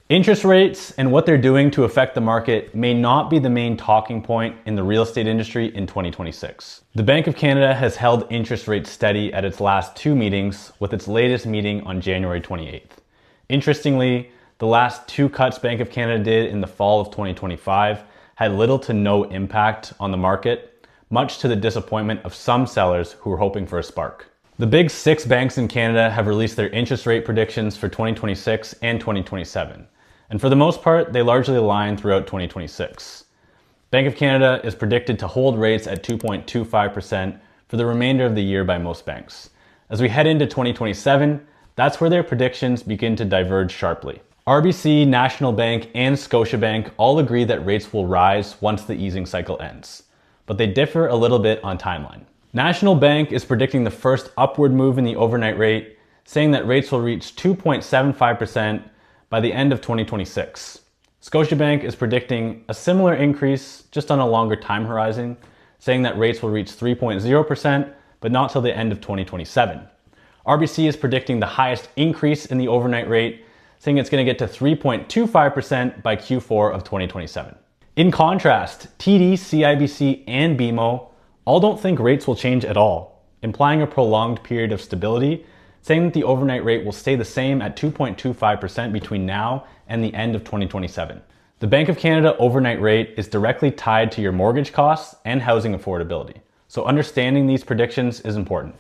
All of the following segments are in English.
Interest rates and what they're doing to affect the market may not be the main talking point in the real estate industry in 2026. The Bank of Canada has held interest rates steady at its last two meetings, with its latest meeting on January 28th. Interestingly, the last two cuts Bank of Canada did in the fall of 2025 had little to no impact on the market, much to the disappointment of some sellers who were hoping for a spark. The big six banks in Canada have released their interest rate predictions for 2026 and 2027. And for the most part, they largely align throughout 2026. Bank of Canada is predicted to hold rates at 2.25% for the remainder of the year by most banks. As we head into 2027, that's where their predictions begin to diverge sharply. RBC, National Bank, and Scotiabank all agree that rates will rise once the easing cycle ends, but they differ a little bit on timeline. National Bank is predicting the first upward move in the overnight rate, saying that rates will reach 2.75% by the end of 2026. Scotiabank is predicting a similar increase, just on a longer time horizon, saying that rates will reach 3.0%, but not till the end of 2027. RBC is predicting the highest increase in the overnight rate, saying it's going to get to 3.25% by Q4 of 2027. In contrast, TD, CIBC, and BMO all don't think rates will change at all, implying a prolonged period of stability, saying that the overnight rate will stay the same at 2.25% between now and the end of 2027. The Bank of Canada overnight rate is directly tied to your mortgage costs and housing affordability, so understanding these predictions is important.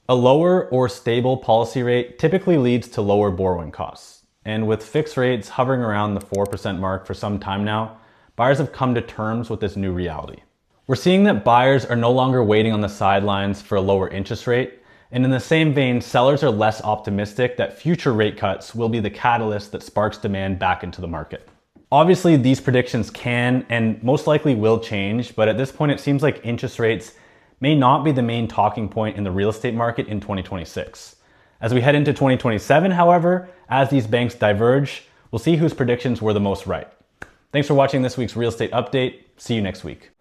A lower or stable policy rate typically leads to lower borrowing costs, and with fixed rates hovering around the 4% mark for some time now, buyers have come to terms with this new reality. We're seeing that buyers are no longer waiting on the sidelines for a lower interest rate, and in the same vein, sellers are less optimistic that future rate cuts will be the catalyst that sparks demand back into the market. Obviously, these predictions can and most likely will change, but at this point it seems like interest rates may not be the main talking point in the real estate market in 2026. As we head into 2027, however, as these banks diverge, we'll see whose predictions were the most right. Thanks for watching this week's Real Estate Update. See you next week.